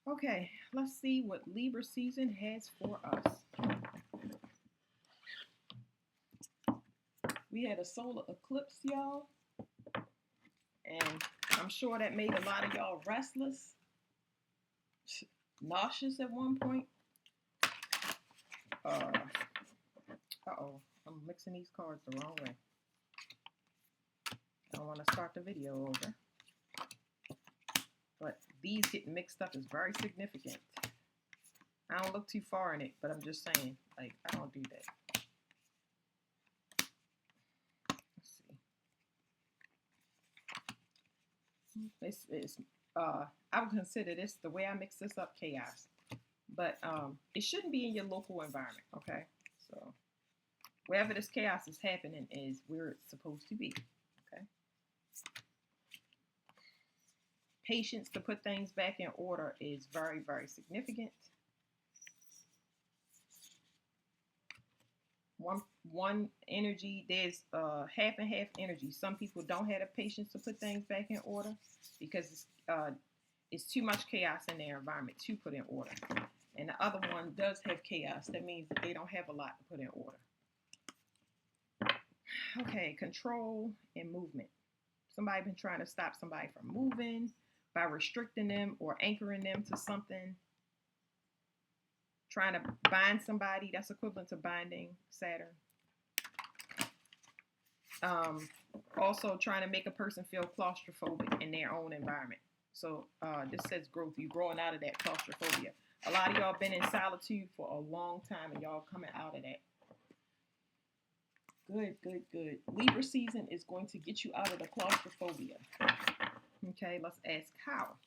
Okay, let's see what Libra season has for us. We had a solar eclipse, y'all, and I'm sure that made a lot of y'all restless, nauseous at one point. Uh oh, I'm mixing these cards the wrong way. I don't want to start the video over. But these getting mixed up is very significant. I don't look too far in it, but I'm just saying, like, I don't do that. Let's see. I would consider this, the way I mix this up, chaos. But it shouldn't be in your local environment, okay? So wherever this chaos is happening is where it's supposed to be, okay? Patience to put things back in order is very, very significant. One energy, there's half and half energy. Some people don't have the patience to put things back in order because it's too much chaos in their environment to put in order. And the other one does have chaos. That means that they don't have a lot to put in order. Okay, control and movement. Somebody been trying to stop somebody from moving by restricting them or anchoring them to something. Trying to bind somebody, that's equivalent to binding Saturn. Also trying to make a person feel claustrophobic in their own environment. So this says growth. You're growing out of that claustrophobia. A lot of y'all been in solitude for a long time and y'all coming out of that. Good, good, good. Libra season is going to get you out of the claustrophobia. Okay, let's ask how.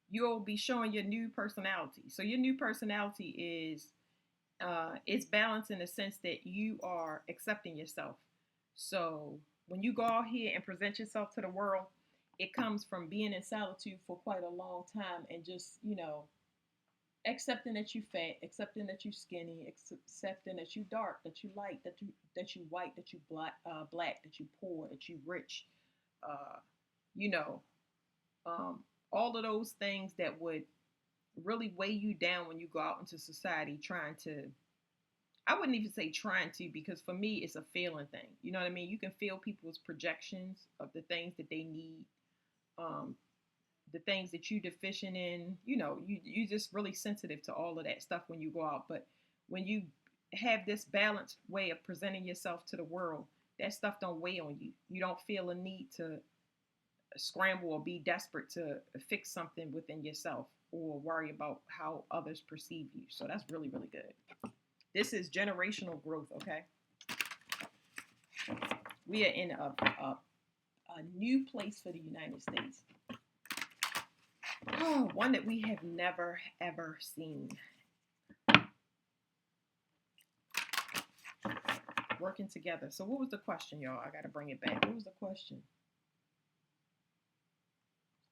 You'll be showing your new personality. So your new personality is it's balanced in the sense that you are accepting yourself. So when you go out here and present yourself to the world, it comes from being in solitude for quite a long time and just, accepting that you fat, accepting that you skinny, accepting that you dark, that you light, that you white, that you black, that you poor, that you rich, you know, all of those things that would really weigh you down when you go out into society trying to, I wouldn't even say trying to, because for me it's a feeling thing. You know what I mean? You can feel people's projections of the things that they need, the things that you deficient in. You just really sensitive to all of that stuff when you go out. But when you have this balanced way of presenting yourself to the world, that stuff don't weigh on you. You don't feel a need to scramble or be desperate to fix something within yourself or worry about how others perceive you. So that's really, really good. This is generational growth, okay? We are in a new place for the United States. Oh, one that we have never, ever seen. Working together. So what was the question, y'all? I got to bring it back. What was the question?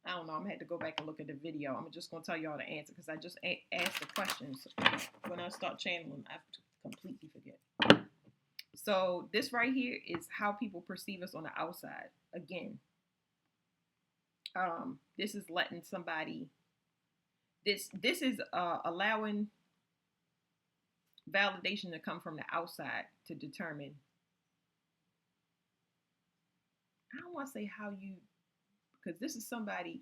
I don't know. I'm going to have to go back and look at the video. I'm just going to tell y'all the answer because I just asked the questions. When I start channeling, I have to completely forget. So this right here is how people perceive us on the outside. Again, this is letting somebody, this is allowing validation to come from the outside to determine, I don't want to say how you, because this is somebody,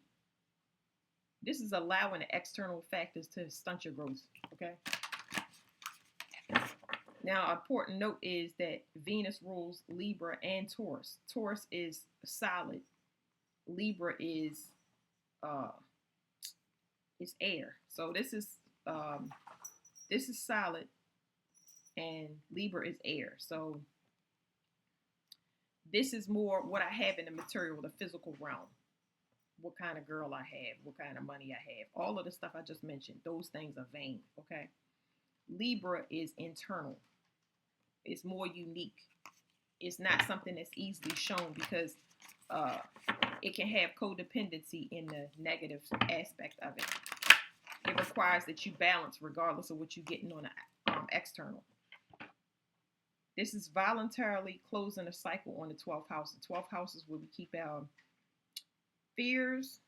this is allowing the external factors to stunt your growth, okay? Now, an important note is that Venus rules Libra and Taurus. Taurus is solid. Libra is air. So this is solid, and Libra is air. So this is more what I have in the material, the physical realm. What kind of girl I have, what kind of money I have, all of the stuff I just mentioned, those things are vain, okay? Libra is internal. It's more unique. It's not something that's easily shown because it can have codependency in the negative aspect of it. It requires that you balance regardless of what you're getting on the external. This is voluntarily closing a cycle on the 12th house. The 12th house is where we keep our fears,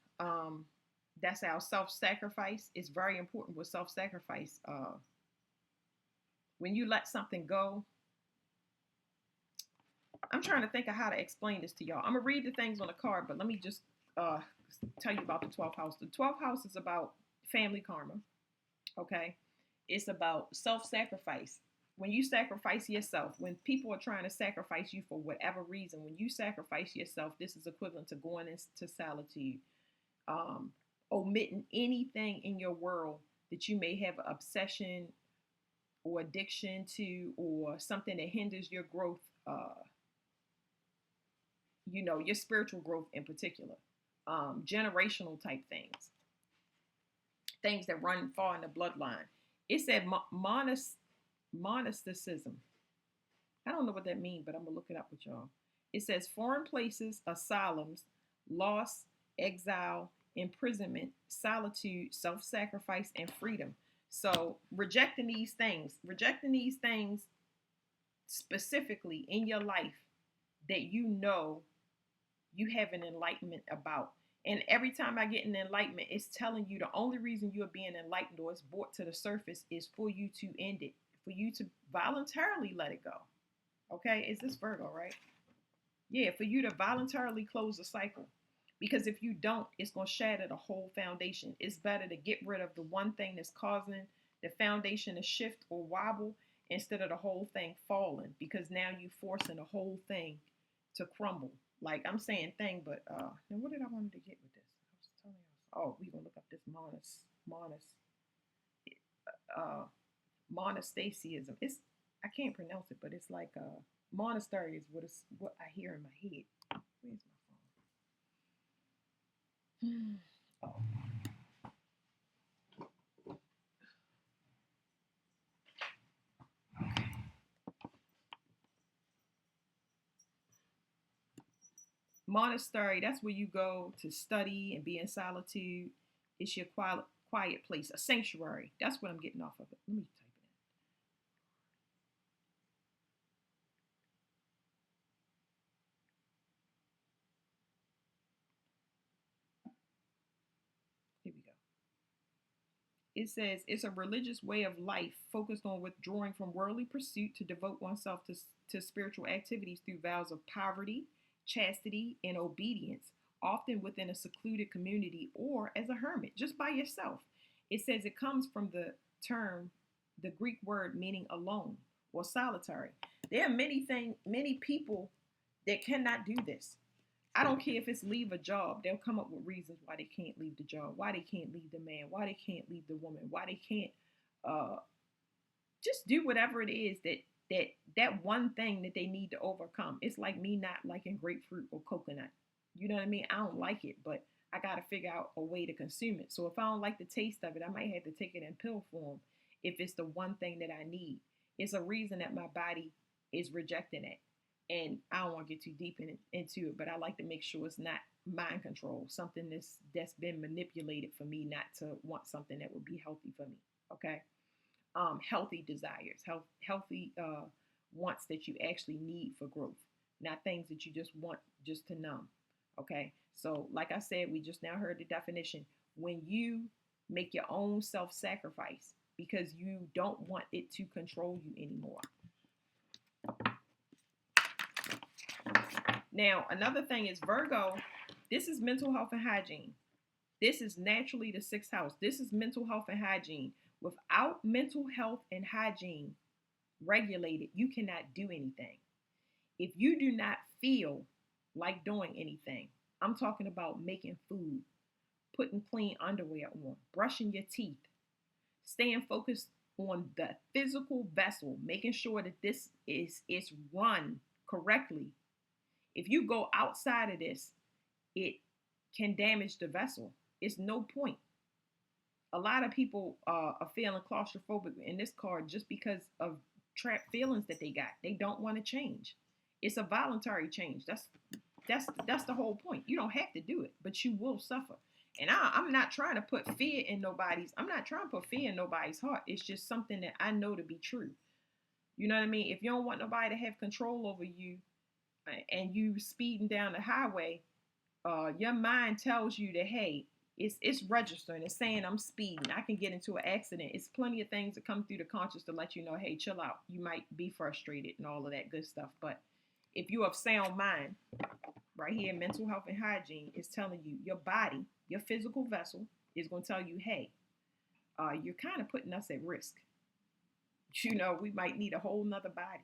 That's our self-sacrifice. It's very important with self-sacrifice. When you let something go, I'm trying to think of how to explain this to y'all. I'm gonna read the things on the card, but let me just uh, tell you about the 12th house. The 12th house is about family karma. Okay, it's about self-sacrifice. When you sacrifice yourself, when people are trying to sacrifice you for whatever reason, when you sacrifice yourself, this is equivalent to going into solitude, um, omitting anything in your world that you may have an obsession or addiction to, or something that hinders your growth, your spiritual growth in particular, generational type things that run far in the bloodline. It said monasticism. I don't know what that means, but I'm gonna look it up with y'all. It says foreign places, asylums, loss, exile, imprisonment, solitude, self-sacrifice, and freedom. So rejecting these things specifically in your life that you have an enlightenment about. And every time I get an enlightenment, it's telling you the only reason you're being enlightened or it's brought to the surface is for you to end it, for you to voluntarily let it go. Okay, is this Virgo, right? Yeah, for you to voluntarily close the cycle. Because if you don't, it's going to shatter the whole foundation. It's better to get rid of the one thing that's causing the foundation to shift or wobble instead of the whole thing falling. Because now you're forcing the whole thing to crumble. Like I'm saying thing, but now what did I want to get with this? I was telling you. Oh, we're gonna look up this uh, monasticism. It's I can't pronounce it, but it's like monastery is what I hear in my head. Where's my phone? Oh. Monastery, that's where you go to study and be in solitude. It's your quiet place, a sanctuary. That's what I'm getting off of it. Let me type it in. Here we go. It says it's a religious way of life focused on withdrawing from worldly pursuit to devote oneself to spiritual activities through vows of poverty, chastity, and obedience, often within a secluded community or as a hermit, just by yourself. It says it comes from the Greek word meaning alone or solitary. There are many people that cannot do this. I don't care if it's leave a job. They'll come up with reasons why they can't leave the job, why they can't leave the man, why they can't leave the woman, why they can't uh, just do whatever it is that one thing that they need to overcome. It's like me not liking grapefruit or coconut. You know what I mean? I don't like it, but I got to figure out a way to consume it. So if I don't like the taste of it, I might have to take it in pill form if it's the one thing that I need. It's a reason that my body is rejecting it. And I don't want to get too deep into it, but I like to make sure it's not mind control, something that's been manipulated for me not to want something that would be healthy for me. Okay, healthy desires, healthy wants that you actually need for growth, not things that you just want just to numb. Okay, so like I said, we just now heard the definition. When you make your own self-sacrifice because you don't want it to control you anymore. Now, another thing is Virgo, this is mental health and hygiene. This is naturally the sixth house. This is mental health and hygiene. Without mental health and hygiene regulated, you cannot do anything. If you do not feel like doing anything, I'm talking about making food, putting clean underwear on, brushing your teeth, staying focused on the physical vessel, making sure that this is run correctly. If you go outside of this, it can damage the vessel. It's no point. A lot of people are feeling claustrophobic in this card just because of trapped feelings that they got. They don't want to change. It's a voluntary change. That's the whole point. You don't have to do it, but you will suffer. And I'm not trying to put fear in nobody's. I'm not trying to put fear in nobody's heart. It's just something that I know to be true. You know what I mean? If you don't want nobody to have control over you, and you speeding down the highway, your mind tells you that hey, It's registering. It's saying I'm speeding. I can get into an accident. It's plenty of things that come through the conscious to let you know, hey, chill out. You might be frustrated and all of that good stuff. But if you have sound mind, right here, mental health and hygiene is telling you your body, your physical vessel is going to tell you, hey, you're kind of putting us at risk. You know, we might need a whole nother body.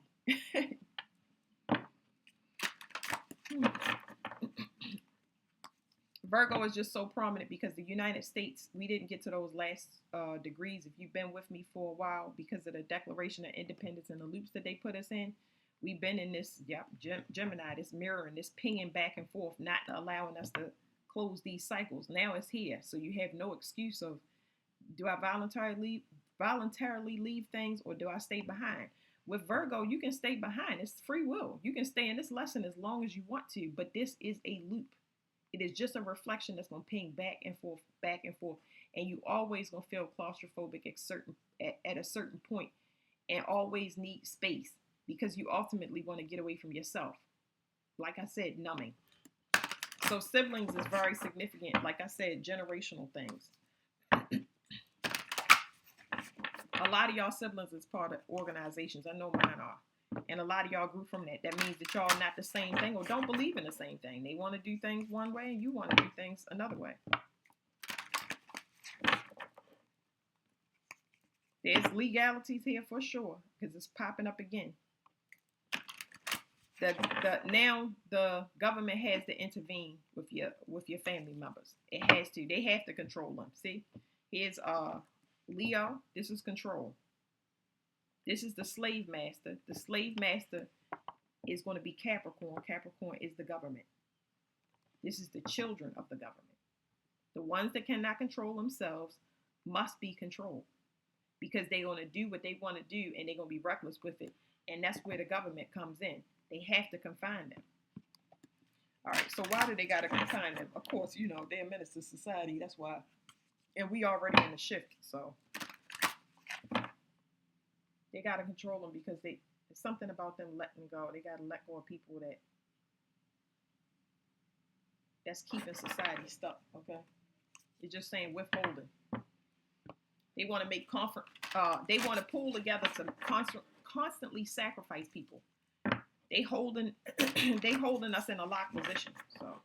Virgo is just so prominent because the United States, we didn't get to those last degrees. If you've been with me for a while, because of the Declaration of Independence and the loops that they put us in, we've been in this, Gemini, this mirroring, this pinging back and forth, not allowing us to close these cycles. Now it's here, so you have no excuse of, do I voluntarily leave things, or do I stay behind? With Virgo, you can stay behind. It's free will. You can stay in this lesson as long as you want to, but this is a loop. It is just a reflection that's going to ping back and forth, and you always going to feel claustrophobic at a certain point, and always need space because you ultimately want to get away from yourself. Like I said, numbing. So siblings is very significant. Like I said, generational things. A lot of y'all siblings is part of organizations. I know mine are. And a lot of y'all grew from that. That means that y'all not the same thing or don't believe in the same thing. They want to do things one way and you want to do things another way. There's legalities here for sure because it's popping up again. Now the government has to intervene with your family members. It has to. They have to control them. See, here's Leo. This is control. This is the slave master. The slave master is going to be Capricorn. Capricorn is the government. This is the children of the government. The ones that cannot control themselves must be controlled because they're going to do what they want to do and they're going to be reckless with it. And that's where the government comes in. They have to confine them. All right, so why do they got to confine them? Of course, you know, they're a menace to society. That's why. And we already in the shift, so they got to control them because there's something about them letting go. They got to let go of people that's keeping society stuck, okay? They're just saying withholding. They want to make comfort. They want to pull together to constantly sacrifice people. They holding us in a locked position. So,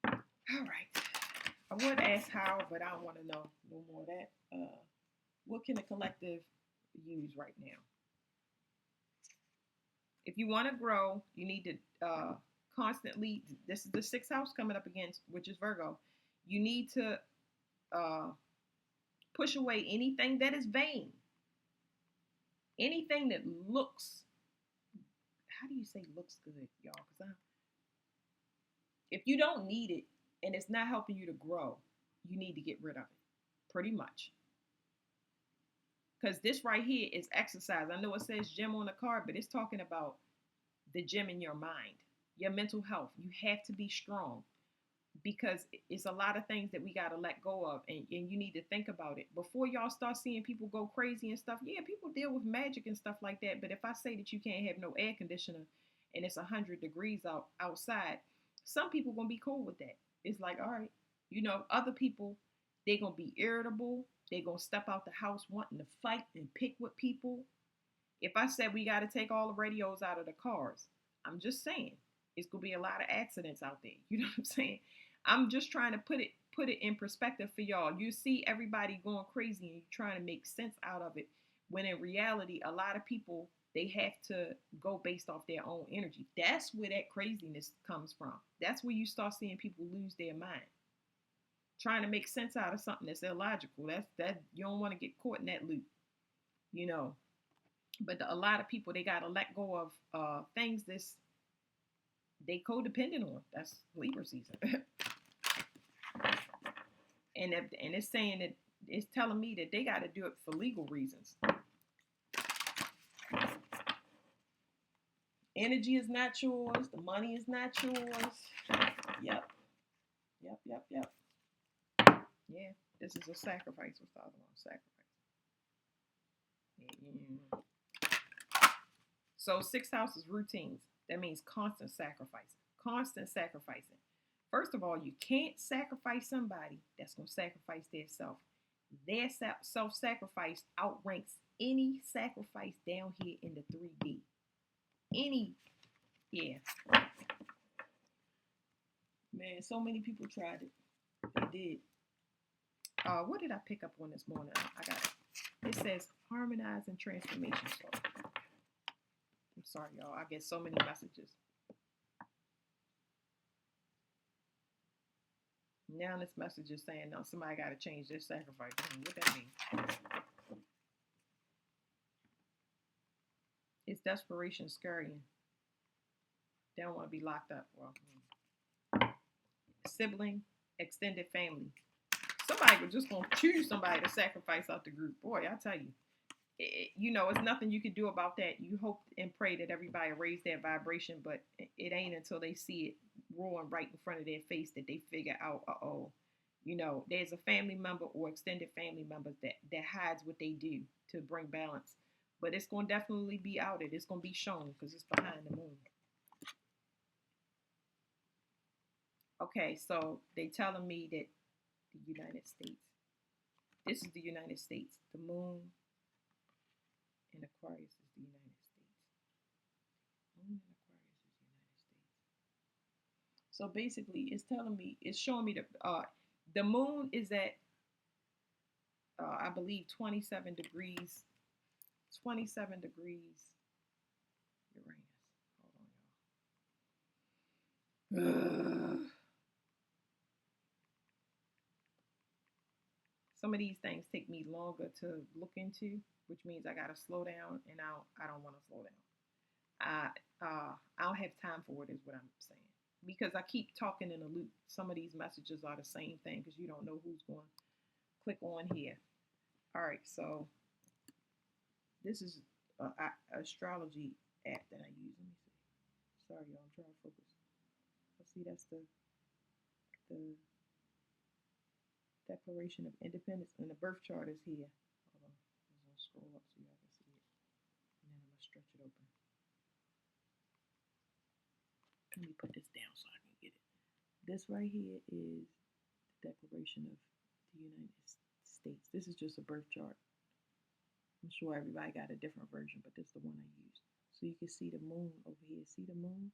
all right. I would ask how, but I don't want to know no more of that. What can the collective use right now? If you want to grow, you need to constantly. This is the sixth house coming up against, which is Virgo. You need to push away anything that is vain, anything that looks. How do you say looks good, y'all? Because if you don't need it and it's not helping you to grow, you need to get rid of it, pretty much. Because this right here is exercise. I know it says gym on the card, but it's talking about the gym in your mind, your mental health. You have to be strong because it's a lot of things that we got to let go of, and you need to think about it before y'all start seeing people go crazy and stuff. Yeah, people deal with magic and stuff like that, but if I say that you can't have no air conditioner and it's 100 degrees outside, some people gonna be cool with that. It's like, all right, you know, other people, they're gonna be irritable. They're gonna step out the house wanting to fight and pick with people. If I said we got to take all the radios out of the cars, I'm just saying it's gonna be a lot of accidents out there. You know what I'm saying? I'm just trying to put it in perspective for y'all. You see everybody going crazy and you're trying to make sense out of it, when in reality, a lot of people, they have to go based off their own energy. That's where that craziness comes from. That's where you start seeing people lose their mind, trying to make sense out of something that's illogical. That you don't want to get caught in that loop, you know. But a lot of people, they gotta let go of things they codependent on. That's Libra season. And it's saying that it's telling me that they got to do it for legal reasons. Energy is not yours. The money is not yours. Yep. Yeah, this is a sacrifice. What's the other one? Sacrifice. Yeah. So 6th house is routines. That means constant sacrificing. Constant sacrificing. First of all, you can't sacrifice somebody that's going to sacrifice their self. Their self sacrifice outranks any sacrifice down here in the 3D. Any, yeah. Man, so many people tried it. They did. What did I pick up on this morning? I got it. It says harmonize and transformation. So, I'm sorry, y'all. I get so many messages. Now this message is saying, no, somebody got to change their sacrifice. What that mean? It's desperation scurrying. They don't want to be locked up. Well, sibling, extended family. Somebody was just going to choose somebody to sacrifice out the group. Boy, I tell you. It's nothing you can do about that. You hope and pray that everybody raise their vibration, but it ain't until they see it roaring right in front of their face that they figure out, there's a family member or extended family member that hides what they do to bring balance. But it's going to definitely be outed. It's going to be shown because it's behind the moon. Okay, so they telling me that the United States, this is the United States, the moon in Aquarius is the United States. Moon in Aquarius is the United States. So basically, it's showing me the moon is at, I believe, 27 degrees Uranus. Hold on, y'all. Some of these things take me longer to look into, which means I gotta slow down, and I don't want to slow down. I don't have time for it, is what I'm saying, because I keep talking in a loop. Some of these messages are the same thing because you don't know who's going to click on here. All right, so this is an astrology app that I use. Let me see. Sorry, y'all, I'm trying to focus. Let's see, that's the Declaration of Independence, and the birth chart is here. Hold on, I'm gonna scroll up so y'all can see it, and then I'm gonna stretch it open. Let me put this down so I can get it. This right here is the Declaration of the United States. This is just a birth chart. I'm sure everybody got a different version, but this is the one I used. So you can see the moon over here. See the moon?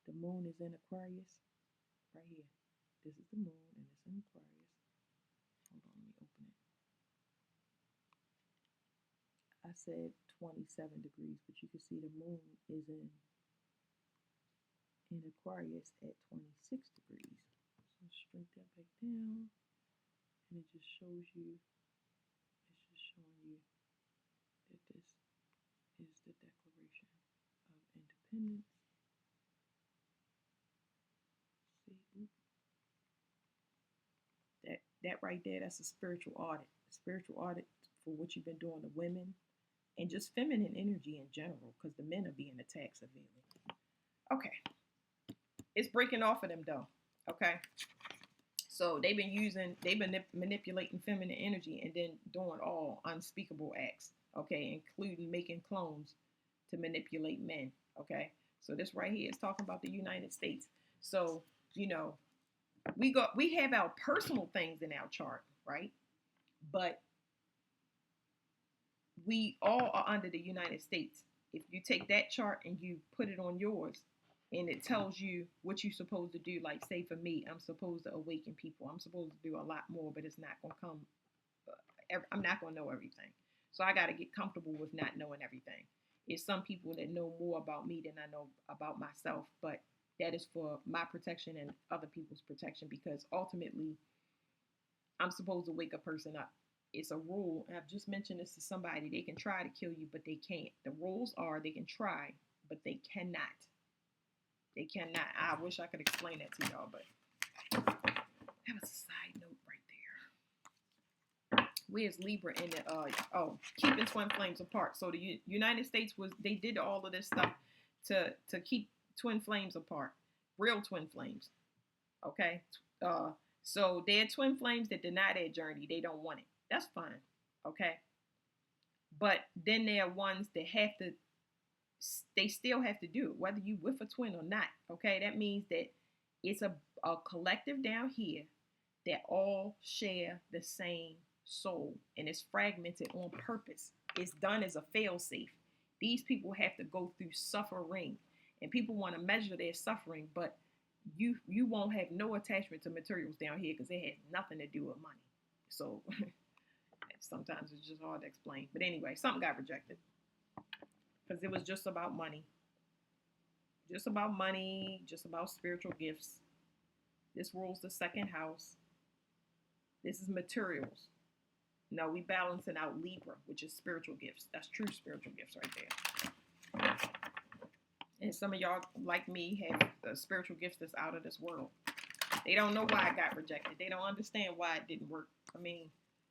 The moon is in Aquarius right here. This is the moon, and it's in Aquarius. Hold on, let me open it. I said 27 degrees, but you can see the moon is in Aquarius at 26 degrees. So straight that back down, and it just shows you, it's just showing you that this is the Declaration of Independence. See, that right there, that's a spiritual audit. A spiritual audit for what you've been doing to women and just feminine energy in general, because the men are being attacked severely. Okay. It's breaking off of them though. Okay. So they've been manipulating feminine energy and then doing all unspeakable acts. Okay, including making clones to manipulate men. Okay. So this right here is talking about the United States. So, we have our personal things in our chart, right? But we all are under the United States. If you take that chart and you put it on yours, and it tells you what you're supposed to do, like say for me, I'm supposed to awaken people. I'm supposed to do a lot more, but it's not going to come. I'm not going to know everything. So I got to get comfortable with not knowing everything. It's some people that know more about me than I know about myself, but that is for my protection and other people's protection, because ultimately I'm supposed to wake a person up. It's a rule, and I've just mentioned this to somebody. They can try to kill you, but they can't. The rules are they can try, but they cannot. They cannot. I wish I could explain that to y'all, but that was a side note right there. Where's Libra in the, keeping twin flames apart. So the United States they did all of this stuff to keep twin flames apart. Real twin flames. Okay? So they're twin flames that deny their journey. They don't want it. That's fine. Okay? But then there are ones that they still have to do it, whether you with a twin or not. Okay? That means that it's a a collective down here that all share the same soul, and it's fragmented on purpose. It's done as a fail-safe. These people have to go through suffering, and people want to measure their suffering, but you won't have no attachment to materials down here because it has nothing to do with money. So sometimes it's just hard to explain. But anyway, something got rejected because it was just about money. Just about money, just about spiritual gifts. This rules the second house. This is materials. No, we balancing out Libra, which is spiritual gifts. That's true spiritual gifts right there. And some of y'all, like me, have spiritual gifts that's out of this world. They don't know why it got rejected. They don't understand why it didn't work. I mean,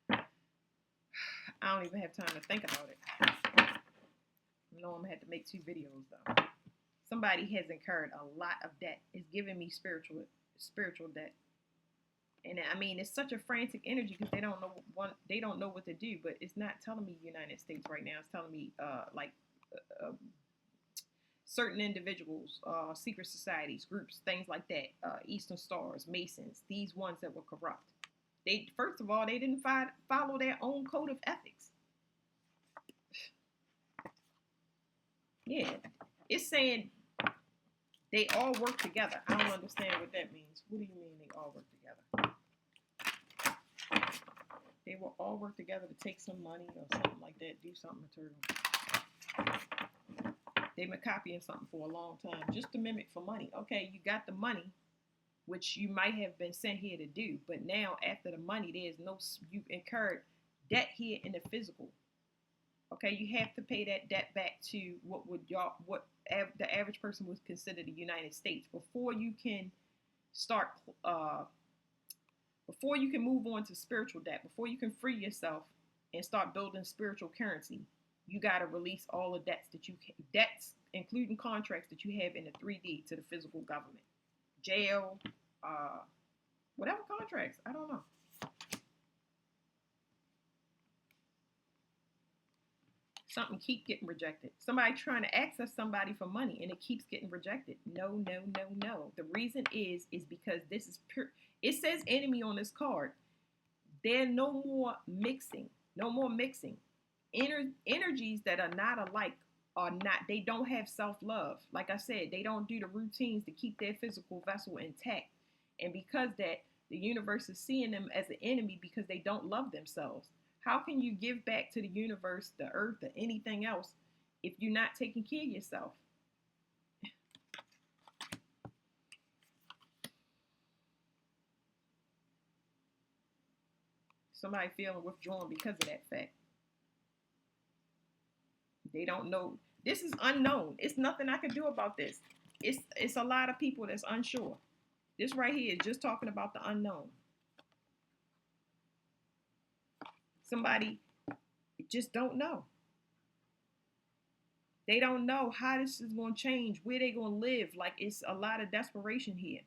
I don't even have time to think about it. I know I'm going to have to make 2 videos, though. Somebody has incurred a lot of debt. It's giving me spiritual debt. And I mean, it's such a frantic energy because they don't know what to do. But it's not telling me United States right now. It's telling me certain individuals, secret societies, groups, things like that. Eastern Stars, Masons, these ones that were corrupt. They, first of all, they didn't follow their own code of ethics. Yeah, it's saying they all work together. I don't understand what that means. What do you mean they all work together? They will all work together to take some money or something like that, do something material. They've been copying something for a long time just to mimic for money. Okay, you got the money, which you might have been sent here to do, but now after the money, you incurred debt here in the physical. Okay, you have to pay that debt back to the average person would consider the United States before you can start, before you can move on to spiritual debt, before you can free yourself and start building spiritual currency. You got to release all the debts, including contracts that you have in the 3D to the physical government, jail, whatever contracts. I don't know. Something keep getting rejected. Somebody trying to access somebody for money and it keeps getting rejected. No. The reason is because this is pure. It says enemy on this card. There's no more mixing. No more mixing. Energies that are not alike they don't have self-love. Like I said, they don't do the routines to keep their physical vessel intact. And because that, the universe is seeing them as an enemy because they don't love themselves. How can you give back to the universe, the earth, or anything else if you're not taking care of yourself? Somebody feeling withdrawn because of that fact. They don't know. This is unknown. It's nothing I can do about this. It's a lot of people that's unsure. This right here is just talking about the unknown. Somebody just don't know. They don't know how this is going to change, where they're going to live. Like, it's a lot of desperation here.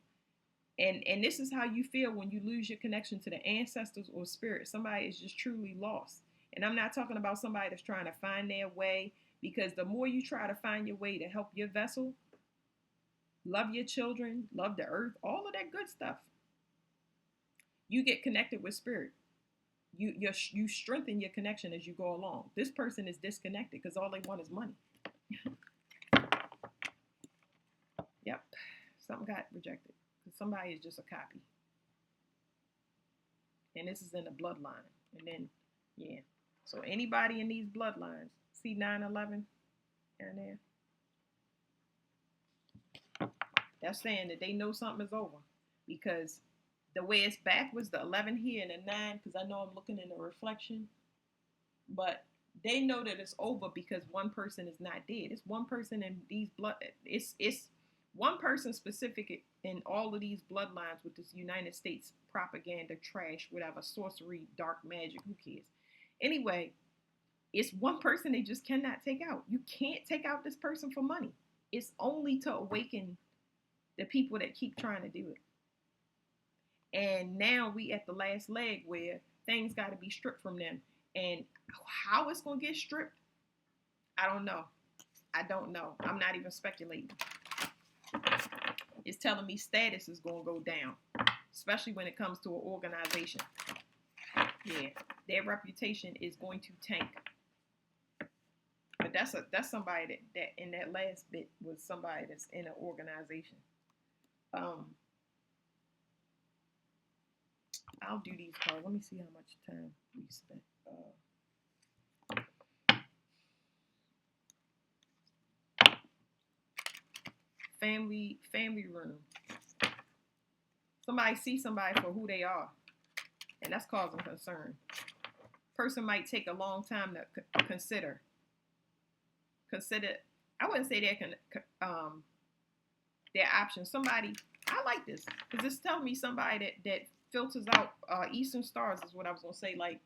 And this is how you feel when you lose your connection to the ancestors or spirit. Somebody is just truly lost. And I'm not talking about somebody that's trying to find their way, because the more you try to find your way to help your vessel, love your children, love the earth, all of that good stuff, you get connected with spirit. You strengthen your connection as you go along. This person is disconnected because all they want is money. Yep, something got rejected. Somebody is just a copy. And this is in the bloodline. And then, yeah. So anybody in these bloodlines, see 9/11 down there? That's saying that they know something is over. Because the way it's backwards, the 11 here and the 9, because I know I'm looking in the reflection. But they know that it's over because one person is not dead. It's one person in these it's one person specific in all of these bloodlines with this United States propaganda, trash, whatever, sorcery, dark magic, who cares? Anyway, it's one person they just cannot take out. You can't take out this person for money. It's only to awaken the people that keep trying to do it. And now we at the last leg where things got to be stripped from them. And how it's going to get stripped, I don't know. I'm not even speculating. It's telling me status is going to go down, especially when it comes to an organization. Yeah, their reputation is going to tank. But that's somebody that in that last bit was somebody that's in an organization. I'll do these cards. Let me see how much time we spent. Family room. Somebody see somebody for who they are, and that's causing concern. Person might take a long time to consider. I wouldn't say their options. Somebody, I like this because it's telling me somebody that filters out Eastern stars is what I was gonna say. Like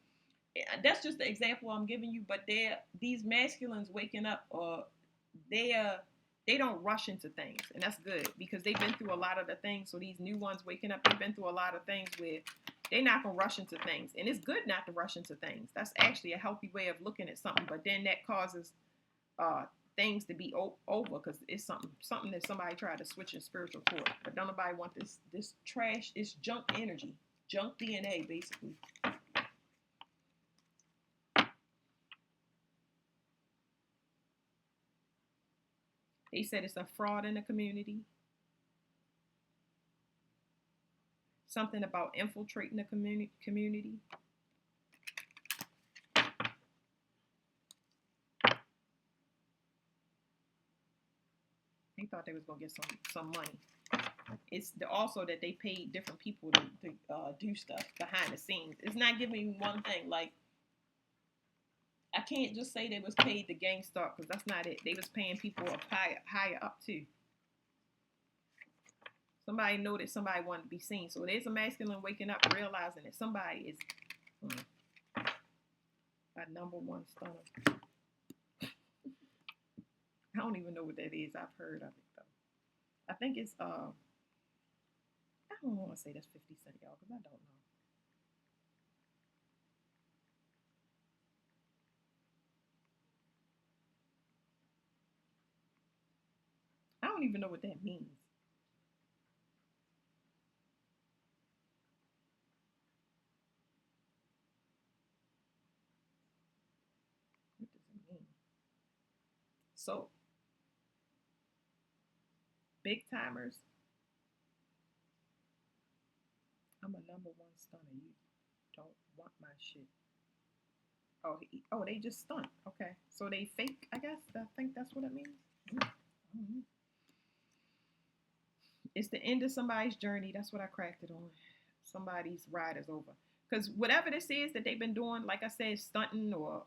that's just the example I'm giving you. But these masculines waking up, they don't rush into things, and that's good because they've been through a lot of the things. So these new ones waking up, they've been through a lot of things where they're not gonna rush into things, and it's good not to rush into things. That's actually a healthy way of looking at something. But then that causes things to be over because it's something that somebody tried to switch in spiritual court. But don't nobody want this trash, this junk energy, junk DNA, basically. They said it's a fraud in the community. Something about infiltrating the community. They thought they was gonna get some money. It's also that they paid different people to do stuff behind the scenes. It's not giving me one thing. Like I can't just say they was paid to gang stalk because that's not it. They was paying people up higher up too. Somebody know that somebody wanted to be seen. So there's a masculine waking up realizing that somebody is a number one stunner. I don't even know what that is. I've heard of it though. I think it's I don't want to say that's 50 Cent, y'all, because I don't know. I don't even know what that means. What does it mean? So, big timers. I'm a number one stunner. You don't want my shit. Oh, they just stunt. Okay, so they fake. I guess I think that's what it means. Mm-hmm. It's the end of somebody's journey. That's what I cracked it on. Somebody's ride is over. Because whatever this is that they've been doing, like I said, stunting or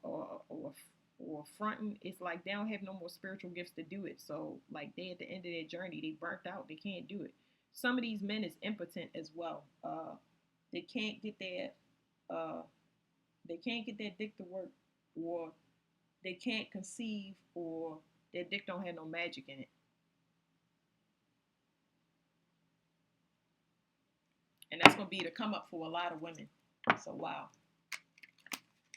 fronting, it's like they don't have no more spiritual gifts to do it. So like they at the end of their journey, they burnt out. They can't do it. Some of these men is impotent as well. They can't get their dick to work, or they can't conceive, or their dick don't have no magic in it. And that's gonna be the come up for a lot of women. So wow.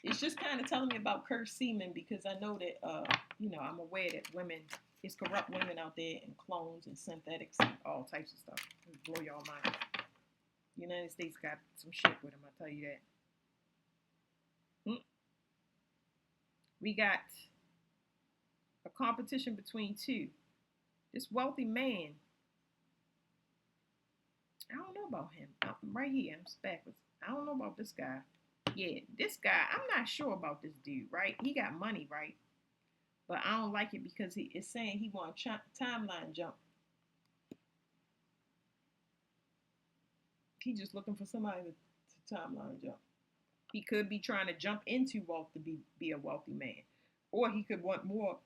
It's just kind of telling me about cursed semen because I know that I'm aware that women, it's corrupt women out there and clones and synthetics and all types of stuff. It'll blow y'all mind. The United States got some shit with them, I'll tell you that. We got a competition between two. This wealthy man, I don't know about him. I'm right here, I'm backwards. I don't know about this guy. Yeah, this guy, I'm not sure about this dude, right? He got money, right? But I don't like it because he is saying he want a timeline jump. He just looking for somebody to timeline jump. He could be trying to jump into wealth to be a wealthy man, or he could want more.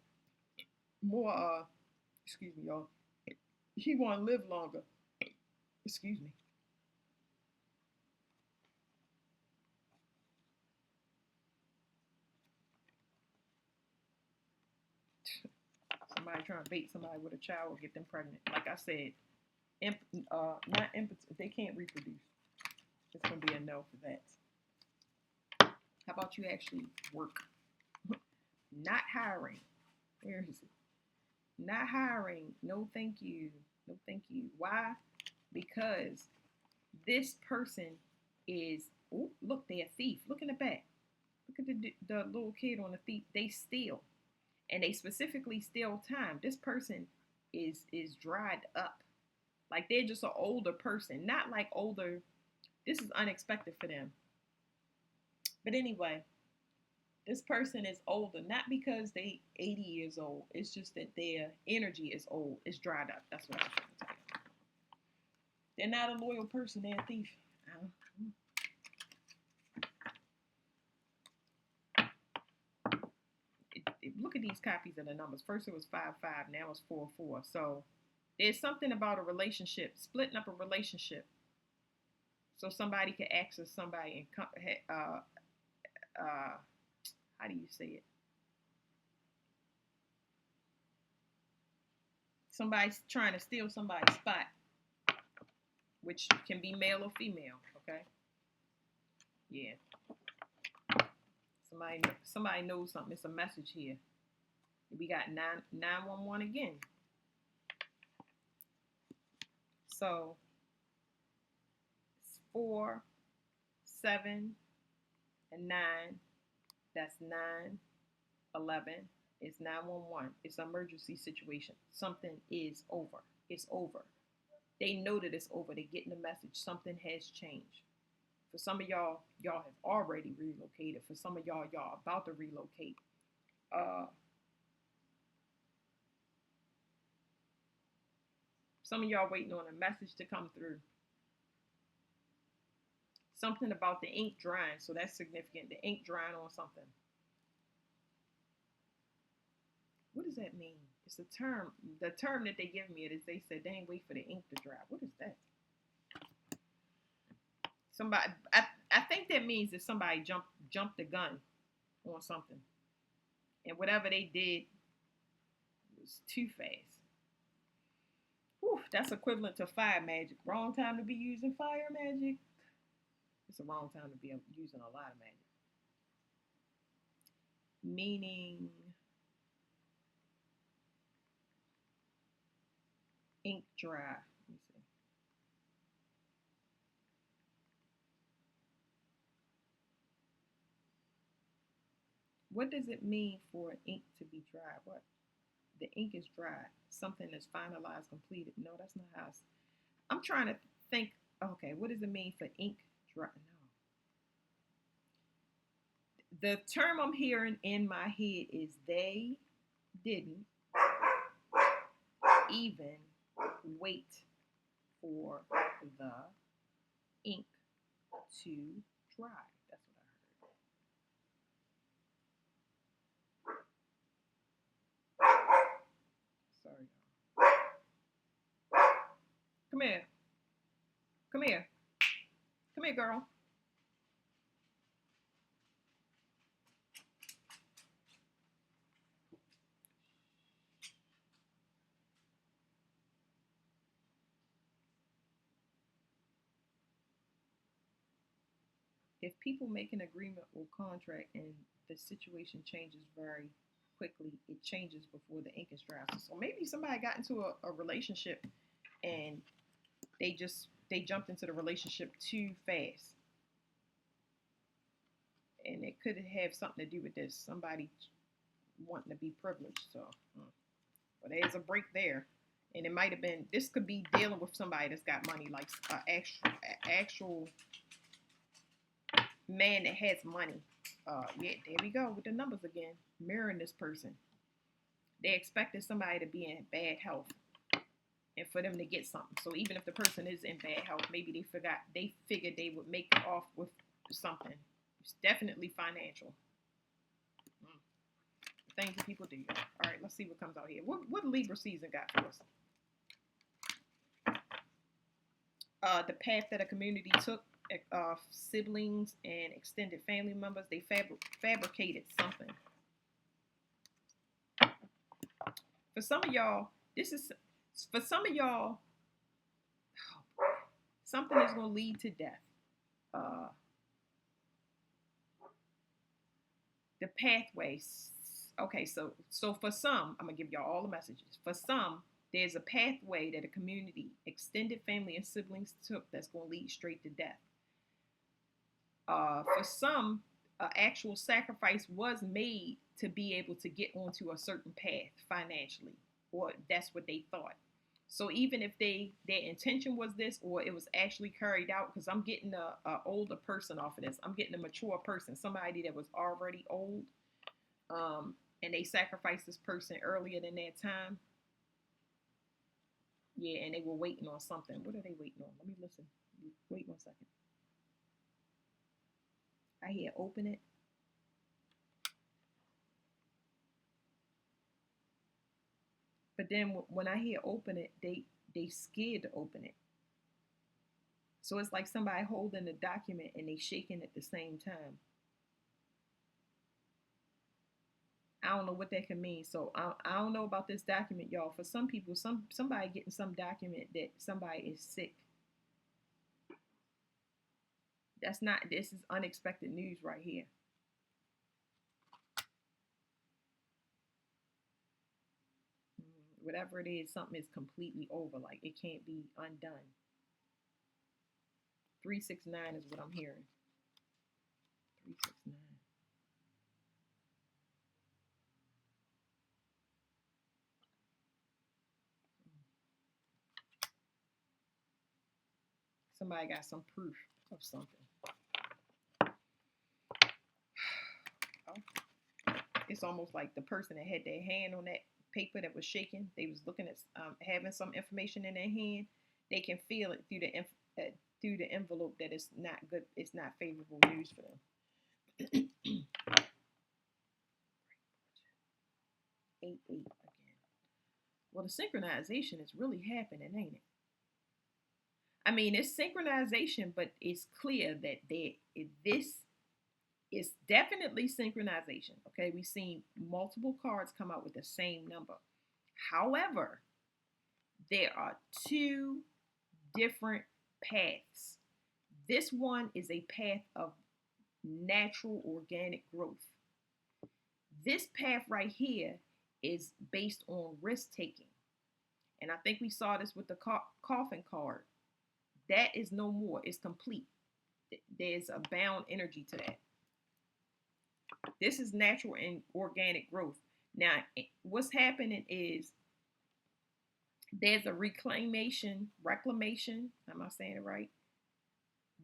Excuse me, y'all. He want to live longer. Excuse me. Somebody trying to bait somebody with a child or get them pregnant. Like I said, not impotent. They can't reproduce. It's gonna be a no for that. How about you actually work? Not hiring. Where is it? Not hiring. No, thank you. No, thank you. Why? Because this person is, oh, look, they're a thief. Look in the back. Look at the little kid on the thief. They steal. And they specifically steal time. This person is dried up. Like they're just an older person. Not like older. This is unexpected for them. But anyway, this person is older, not because they 80 years old. It's just that their energy is old. It's dried up. That's what I'm trying to tell you. They're not a loyal person. They're a thief. Look at these copies of the numbers. First it was 5-5. Now it's 4-4. So there's something about a relationship, splitting up a relationship, so somebody can access somebody and how do you say it? Somebody's trying to steal somebody's spot, which can be male or female. Okay. Yeah. Somebody knows something. It's a message here. We got 911 again. So 4, 7, and 9. That's 9, 11. It's 911. It's an emergency situation. Something is over. It's over. They know that it's over. They're getting the message. Something has changed. For some of y'all have already relocated. For some of y'all about to relocate. Some of y'all waiting on a message to come through. Something about the ink drying, so that's significant. The ink drying on something. What does that mean? It's a term. The term that they give me is they said they ain't wait for the ink to dry. What is that? Somebody, I think that means that somebody jumped the gun on something, and whatever they did was too fast. Whew, that's equivalent to fire magic. Wrong time to be using fire magic. It's the wrong time to be using a lot of magic. Meaning ink dry. Let me see. What does it mean for ink to be dry? What? The ink is dry. Something is finalized, completed. No, that's not how I'm trying to think. Okay, what does it mean for ink dry? No. The term I'm hearing in my head is they didn't even wait for the ink to dry. That's what I heard. Sorry, y'all. Come here. Come here. Come here, girl. If people make an agreement or contract and the situation changes very quickly, it changes before the ink is dry. So maybe somebody got into a relationship and they jumped into the relationship too fast. And it could have something to do with this. Somebody wanting to be privileged. So, but there's a break there. And it might have been, this could be dealing with somebody that's got money, like actual man that has money. Yeah, there we go with the numbers again, mirroring this person. They expected somebody to be in bad health and for them to get something. So even if the person is in bad health, maybe they figured they would make it off with something. It's definitely financial. Things that people do. All right, let's see what comes out here. What Libra season got for us? The path that a community took, siblings and extended family members, they fabricated something. For some of y'all, something is going to lead to death. The pathways. Okay, so for some, I'm going to give y'all all the messages. For some, There's a pathway that a community, extended family, and siblings took that's going to lead straight to death. For some, an actual sacrifice was made to be able to get onto a certain path financially, or that's what they thought. So even if their intention was this, or it was actually carried out, because I'm getting a older person off of this, I'm getting a mature person, somebody that was already old, and they sacrificed this person earlier than their time. Yeah, and they were waiting on something. What are they waiting on? Let me listen. Wait 1 second. I hear open it. But then when I hear open it, they scared to open it. So it's like somebody holding the document and they shaking at the same time. I don't know what that can mean. So I don't know about this document, y'all. For some people, somebody getting some document that somebody is sick. That's not. This is unexpected news right here. Whatever it is, something is completely over. Like it can't be undone. 369 is what I'm hearing. 369. Somebody got some proof of something. Oh, it's almost like the person that had their hand on that paper that was shaking. They was looking at having some information in their hand. They can feel it through the envelope that it's not good. It's not favorable news for them. 8-8 again. Well, the synchronization is really happening, ain't it? I mean, it's synchronization, but it's clear that this is definitely synchronization. Okay, we've seen multiple cards come out with the same number. However, there are two different paths. This one is a path of natural organic growth. This path right here is based on risk taking. And I think we saw this with the coffin card. That is no more. It's complete. There's a bound energy to that. This is natural and organic growth. Now, what's happening is there's a reclamation. Am I saying it right?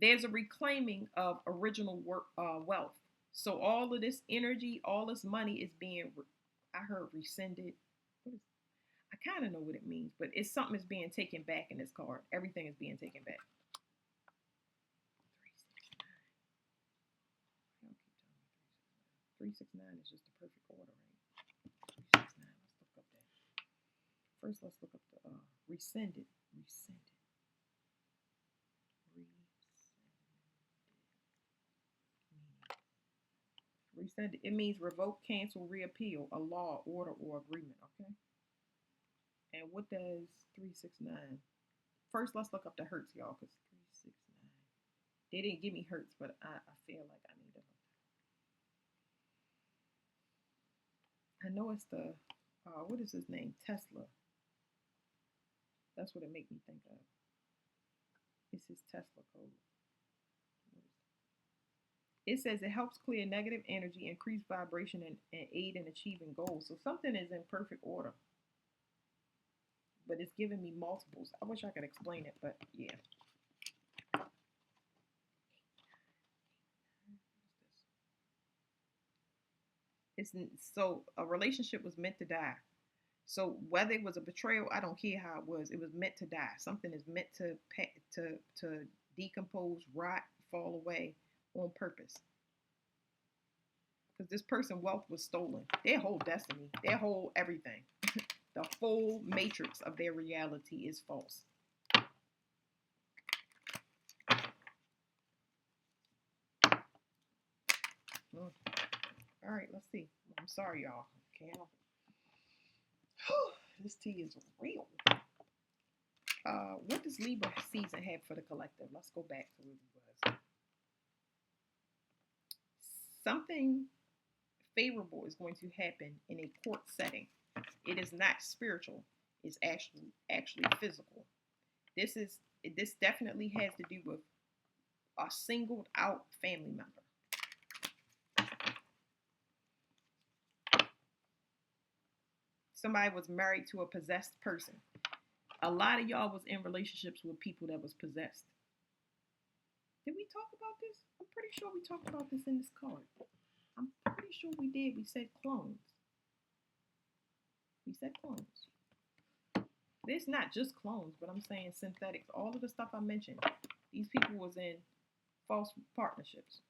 There's a reclaiming of original wealth. So all of this energy, all this money is being, I heard rescinded. I kind of know what it means, but it's something that's being taken back in this card. Everything is being taken back. 369 is just the perfect order, right? 369. Let's look up that. First, let's look up the rescinded. Rescinded. It means revoke, cancel, reappeal, a law, order, or agreement. Okay. And what does 369? First, let's look up the hertz, y'all, because 369. They didn't give me hertz, but I feel like I need to. I know it's the, what is his name? Tesla. That's what it makes me think of. It's his Tesla code. It says it helps clear negative energy, increase vibration, and aid in achieving goals. So something is in perfect order. But it's giving me multiples. I wish I could explain it, but yeah. It's so a relationship was meant to die. So whether it was a betrayal, I don't care how it was. It was meant to die. Something is meant to decompose, rot, fall away on purpose. Because this person's wealth was stolen. Their whole destiny, their whole everything, the full matrix of their reality is false. All right, let's see. I'm sorry, y'all. Can't help it. This tea is real. What does Libra season have for the collective? Let's go back to where we was. Something favorable is going to happen in a court setting. It is not spiritual. It's actually physical. This definitely has to do with a singled out family member. Somebody was married to a possessed person. A lot of y'all was in relationships with people that was possessed. Did we talk about this? I'm pretty sure we talked about this in this card. I'm pretty sure we did. We said clones. We said clones. It's not just clones, but I'm saying synthetics. All of the stuff I mentioned, these people was in false partnerships.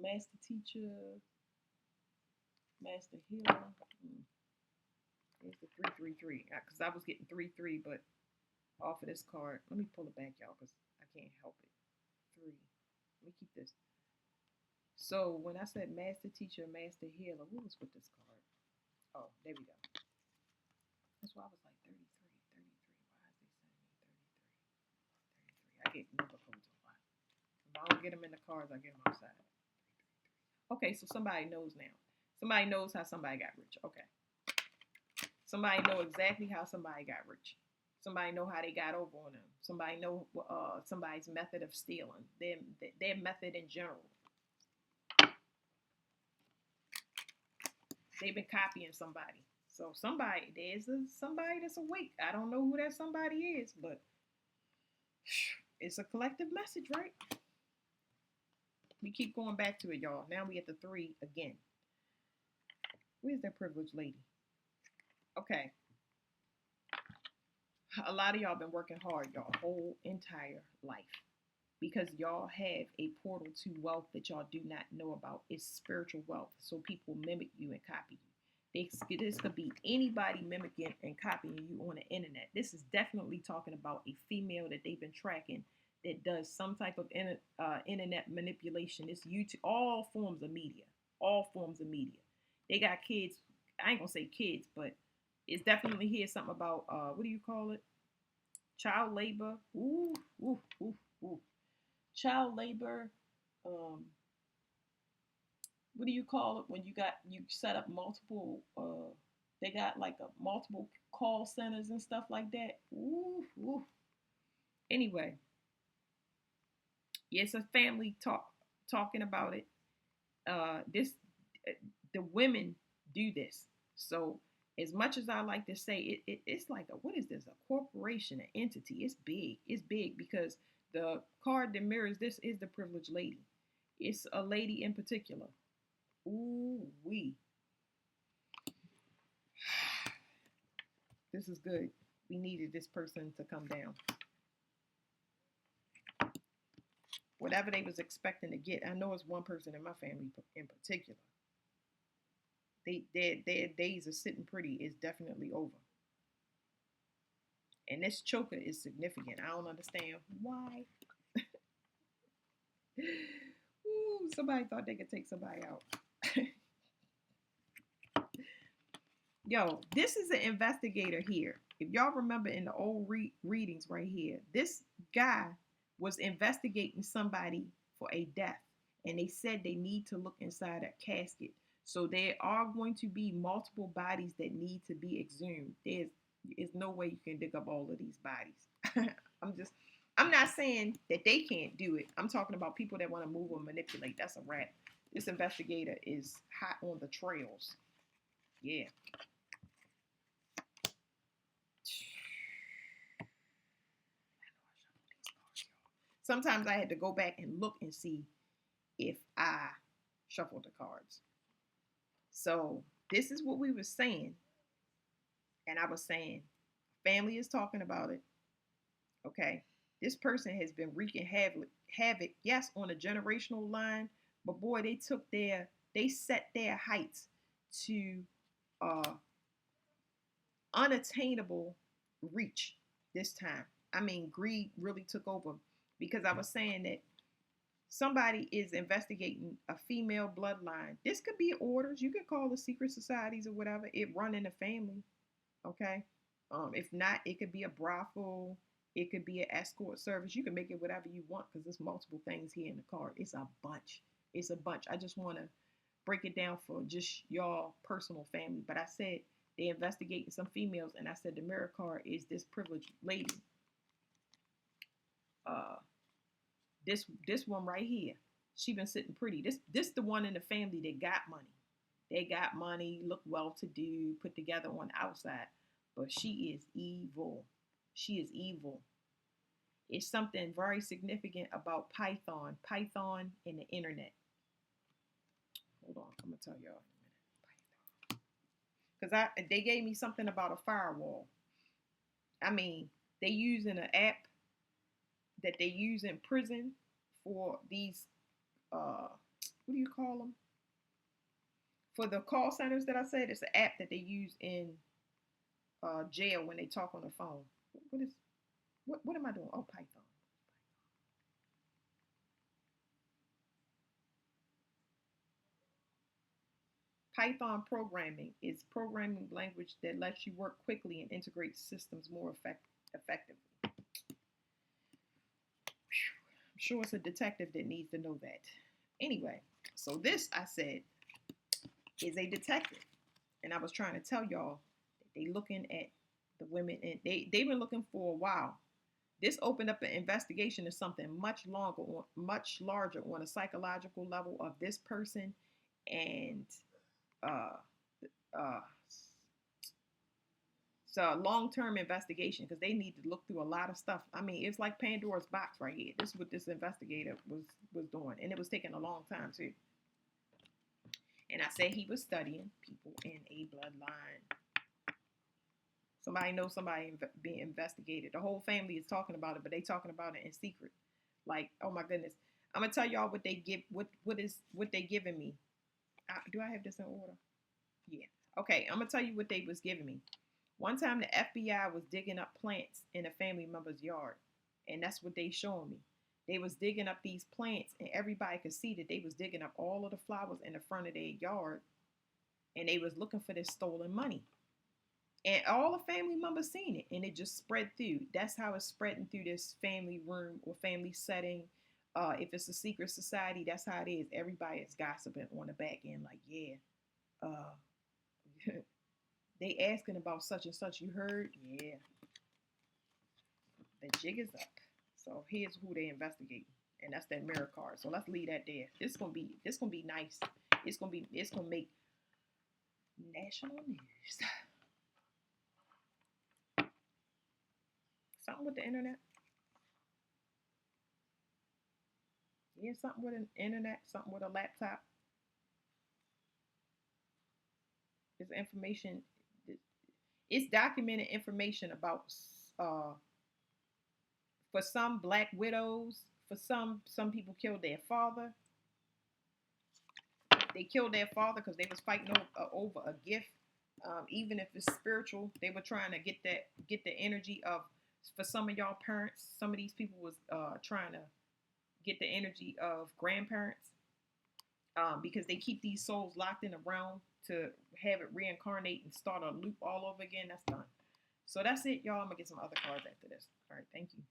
Master teacher, master healer. There's the 333. Because I was getting 3-3, but off of this card. Let me pull it back, y'all, because I can't help it. 3. Let me keep this. So when I said master teacher, master healer, what was with this card? Oh, there we go. That's why I was like 33. Why is they sending me 33? I get number codes a lot. If I don't get them in the cards, I get them outside. Okay, so somebody knows now. Somebody knows how somebody got rich. Okay. Somebody know exactly how somebody got rich. Somebody know how they got over on them. Somebody know somebody's method of stealing. Their method in general. They've been copying somebody. So there's somebody that's awake. I don't know who that somebody is, but it's a collective message, right? We keep going back to it, y'all. Now we at the 3 again. Where's that privileged lady? Okay. A lot of y'all been working hard your whole entire life because y'all have a portal to wealth that y'all do not know about. It's spiritual wealth. So people mimic you and copy you. This could be anybody mimicking and copying you on the internet. This is definitely talking about a female that they've been tracking that does some type of internet manipulation. It's YouTube, all forms of media. All forms of media. They got kids. I ain't gonna say kids, but it's definitely here something about what do you call it? Child labor. Ooh, ooh, ooh, ooh. Child labor. What do you call it when you set up multiple? They got like a multiple call centers and stuff like that. Ooh, ooh. Anyway, yeah, it's a family talking about it. This the women do this. So as much as I like to say it's like what is this? A corporation, an entity. It's big. It's big because the card that mirrors this is the privileged lady. It's a lady in particular. Ooh wee. This is good. We needed this person to come down. Whatever they was expecting to get, I know it's one person in my family in particular. Their days of sitting pretty is definitely over. And this choker is significant. I don't understand why. Ooh, somebody thought they could take somebody out. Yo, this is an investigator here. If y'all remember in the old readings right here, this guy was investigating somebody for a death. And they said they need to look inside a casket. So there are going to be multiple bodies that need to be exhumed. There's no way you can dig up all of these bodies. I'm not saying that they can't do it. I'm talking about people that want to move or manipulate. That's a wrap. This investigator is hot on the trails. Yeah. Sometimes I had to go back and look and see if I shuffled the cards. So this is what we were saying. And I was saying, family is talking about it. Okay. This person has been wreaking havoc, yes, on a generational line, but boy, they set their heights to unattainable reach this time. I mean, greed really took over because I was saying that somebody is investigating a female bloodline. This could be orders. You could call the secret societies or whatever. It run in the family. Okay. If not, it could be a brothel. It could be an escort service. You can make it whatever you want because there's multiple things here in the card. It's a bunch. It's a bunch. I just want to break it down for just y'all personal family. But I said they investigating some females, and I said the mirror card is this privileged lady. Uh, this one right here, she been sitting pretty. This the one in the family that got money. They got money, look well to do, put together on the outside, but she is evil. She is evil. It's something very significant about Python and the internet. Hold on, I'm gonna tell y'all in a minute. Because they gave me something about a firewall. I mean, they using an app that they use in prison for these what do you call them? For the call centers that I said, it's an app that they use in jail when they talk on the phone. What am I doing? Oh, Python. Python programming is programming language that lets you work quickly and integrate systems more effectively. I'm sure it's a detective that needs to know that. Anyway, so this I said is a detective, and I was trying to tell y'all that they looking at the women, and they've been looking for a while. This opened up an investigation of something much larger on a psychological level of this person, and uh, uh, it's a long-term investigation because they need to look through a lot of stuff. I mean, it's like Pandora's box right here. This is what this investigator was doing, and it was taking a long time too. And I said he was studying people in a bloodline. Somebody knows somebody being investigated. The whole family is talking about it, but they talking about it in secret. Like, oh my goodness, I'm gonna tell y'all what they give. What they giving me? Do I have this in order? Yeah. Okay, I'm gonna tell you what they was giving me. One time the FBI was digging up plants in a family member's yard, and that's what they showing me. They was digging up these plants, and everybody could see that they was digging up all of the flowers in the front of their yard, and they was looking for this stolen money. And all the family members seen it, and it just spread through. That's how it's spreading through this family room or family setting. If it's a secret society, that's how it is. Everybody is gossiping on the back end, like, yeah, they asking about such and such. You heard? Yeah, the jig is up. So here's who they investigating, and that's that mirror card. So let's leave that there. This gonna be nice. It's gonna make national news. Something with the internet. Yeah, something with an internet, something with a laptop. It's information. It's documented information about uh, for some black widows. For some people killed their father. They killed their father because they was fighting over a gift. Even if it's spiritual, they were trying to get the energy of. For some of y'all parents, some of these people was trying to get the energy of grandparents because they keep these souls locked in a realm to have it reincarnate and start a loop all over again. That's done. So that's it, y'all. I'm gonna get some other cards after this. All right, thank you.